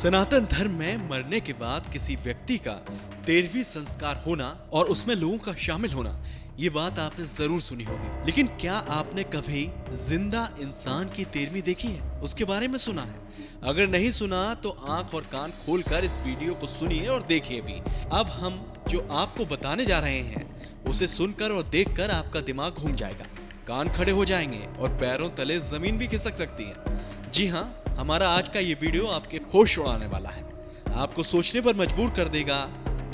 सनातन धर्म में मरने के बाद किसी व्यक्ति का 13वीं संस्कार होना और उसमें लोगों का शामिल होना, ये बात आपने जरूर सुनी होगी। लेकिन क्या आपने कभी जिंदा इंसान की 13वीं देखी है, उसके बारे में सुना है? अगर नहीं सुना तो आंख और कान खोलकर इस वीडियो को सुनिए और देखिए भी। अब हम जो आपको बताने जा रहे हैं उसे सुनकर और देखकर आपका दिमाग घूम जाएगा, कान खड़े हो जाएंगे और पैरों तले जमीन भी खिसक सकती है। जी हाँ, हमारा आज का ये वीडियो आपके होश उड़ाने वाला है, आपको सोचने पर मजबूर कर देगा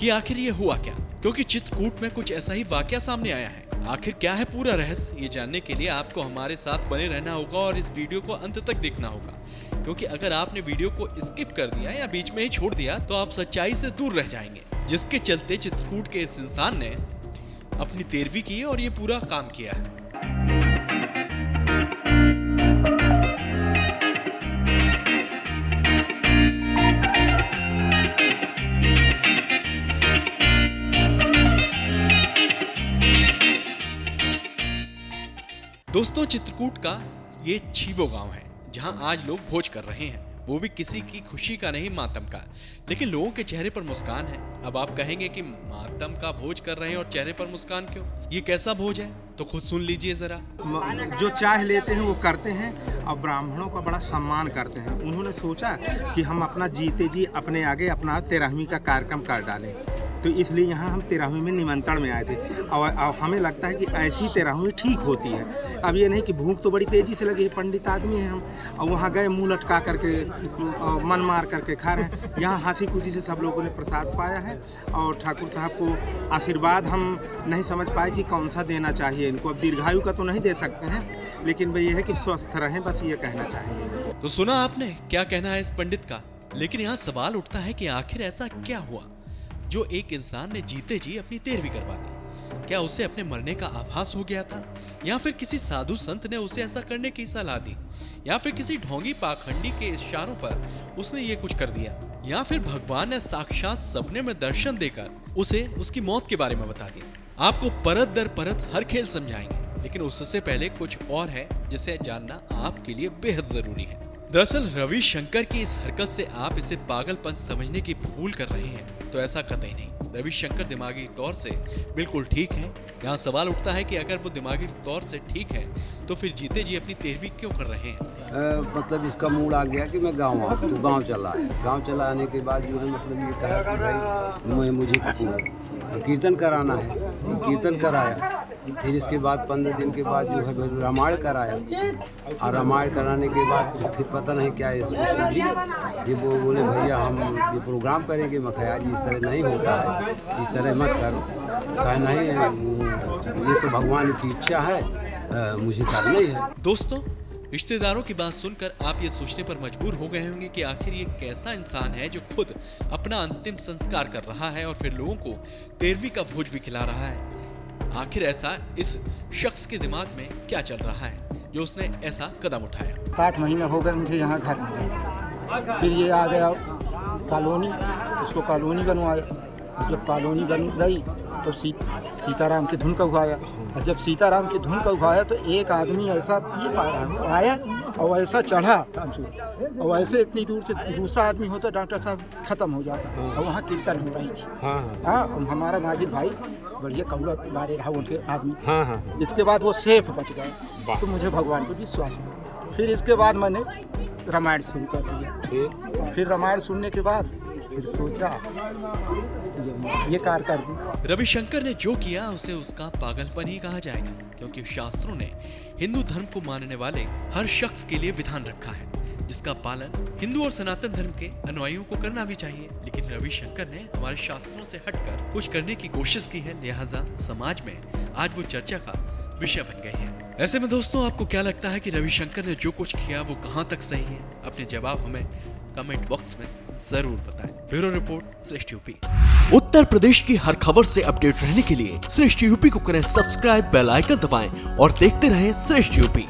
कि आखिर ये हुआ क्या, क्योंकि चित्रकूट में कुछ ऐसा ही वाकया सामने आया है। आखिर क्या है पूरा रहस्य, ये जानने के लिए आपको हमारे साथ बने रहना होगा और इस वीडियो को अंत तक देखना होगा, क्योंकि अगर आपने वीडियो को स्किप कर दिया या बीच में ही छोड़ दिया तो आप सच्चाई से दूर रह जाएंगे, जिसके चलते चित्रकूट के इस इंसान ने अपनी 13वीं की और ये पूरा काम किया है। दोस्तों, चित्रकूट का ये छीवो गांव है जहां आज लोग भोज कर रहे हैं, वो भी किसी की खुशी का नहीं, मातम का। लेकिन लोगों के चेहरे पर मुस्कान है। अब आप कहेंगे कि मातम का भोज कर रहे हैं और चेहरे पर मुस्कान क्यों? ये कैसा भोज है, तो खुद सुन लीजिए जरा। जो चाह लेते हैं वो करते हैं और ब्राह्मणों का बड़ा सम्मान करते हैं। उन्होंने सोचा कि हम अपना जीते जी अपने आगे अपना 13वीं का कार्यक्रम कर डालें, तो इसलिए यहाँ हम 13वीं में निमंत्रण में आए थे। और हमें लगता है कि ऐसी 13वीं ठीक होती है। अब ये नहीं कि भूख तो बड़ी तेजी से लगी है, पंडित आदमी हैं हम, और वहाँ गए मुँह लटका करके मन मार करके खा रहे हैं। यहाँ हंसी खुशी से सब लोगों ने प्रसाद पाया है और ठाकुर साहब को आशीर्वाद हम नहीं समझ पाए कि कौन सा देना चाहिए इनको। अब दीर्घायु का तो नहीं दे सकते हैं, लेकिन भाई ये है कि स्वस्थ रहें, बस ये कहना चाहेंगे। तो सुना आपने क्या कहना है इस पंडित का। लेकिन यहाँ सवाल उठता है कि आखिर ऐसा क्या हुआ जो एक इंसान ने जीते जी अपनी 13वीं करवा दी? क्या उसे अपने मरने का आभास हो गया था, या फिर किसी साधु संत ने उसे ऐसा करने की सलाह दी, या फिर किसी ढोंगी पाखंडी के इशारों पर उसने ये कुछ कर दिया, या फिर भगवान ने साक्षात सपने में दर्शन देकर उसे उसकी मौत के बारे में बता दिया? आपको परत दर परत हर खेल समझाएंगे, लेकिन उससे पहले कुछ और है जिसे जानना आपके लिए बेहद जरूरी है। दरअसल रविशंकर की इस हरकत से आप इसे पागलपन समझने की भूल कर रहे हैं, तो ऐसा कतई नहीं। रविशंकर दिमागी तौर से बिल्कुल ठीक है। यहाँ सवाल उठता है कि अगर वो दिमागी तौर से ठीक है तो फिर जीते जी अपनी 13वीं क्यों कर रहे हैं? मतलब इसका मूड आ गया कि मैं गाँव आऊँ, तो गाँव चला है। गाँव चला आने के बाद जो है मतलब ये कहा कि भाई मुझे कीर्तन कराना है, कीर्तन कराया। फिर इसके बाद 15 दिन के बाद जो है रामायण कराया, और रामायण कराने के बाद फिर पता नहीं क्या सूझी, ये वो बोले भैया हम ये प्रोग्राम करेंगे। मैं कहा जी इस तरह नहीं होता है, इस तरह मत करो। कहा नहीं, ये तो भगवान की इच्छा है, मुझे करना ही है। दोस्तों, रिश्तेदारों की बात सुनकर आप ये सोचने पर मजबूर हो गए होंगे कि आखिर ये कैसा इंसान है जो खुद अपना अंतिम संस्कार कर रहा है और फिर लोगों को 13वीं का भोज भी खिला रहा है। आखिर ऐसा इस शख्स के दिमाग में क्या चल रहा है जो उसने ऐसा कदम उठाया? 8 महीने हो गए मुझे यहाँ घर में। फिर ये आ गया कॉलोनी, उसको कॉलोनी बनवाया। जब कॉलोनी बन गई तो सीताराम की धुन का उगाया, और जब सीताराम की धुन का उगाया तो एक आदमी ऐसा ये आया और ऐसा चढ़ा, और ऐसे इतनी दूर से दूसरा आदमी होता डॉक्टर साहब खत्म हो जाता, और वहाँ कीर्तन हो रही थी। हाँ, हमारा माजिद भाई बढ़िया कौला मारे रहा उनके आदमी। इसके बाद वो सेफ बच गए, तो मुझे भगवान पर विश्वास हुआ। फिर इसके बाद मैंने रामायण शुरू कर दिया। फिर रामायण सुनने के बाद फिर सोचा ये कार्य कर दूं। रविशंकर ने जो किया उसे उसका पागलपन ही कहा जाएगा, क्योंकि शास्त्रों ने हिंदू धर्म को मानने वाले हर शख्स के लिए विधान रखा है, जिसका पालन हिंदू और सनातन धर्म के अनुयायियों को करना भी चाहिए। लेकिन रविशंकर ने हमारे शास्त्रों से हटकर कुछ करने की कोशिश की है, लिहाजा समाज में आज वो चर्चा का विषय बन गए हैं। ऐसे में दोस्तों, आपको क्या लगता है कि रविशंकर ने जो कुछ किया वो कहां तक सही है? अपने जवाब हमें कमेंट बॉक्स में जरूर बताएं। ब्यूरो रिपोर्ट, श्रेष्ठ यूपी। उत्तर प्रदेश की हर खबर से अपडेट रहने के लिए श्रेष्ठ यूपी को करें सब्सक्राइब, बेल आइकन दबाएं और देखते रहें श्रेष्ठ यूपी।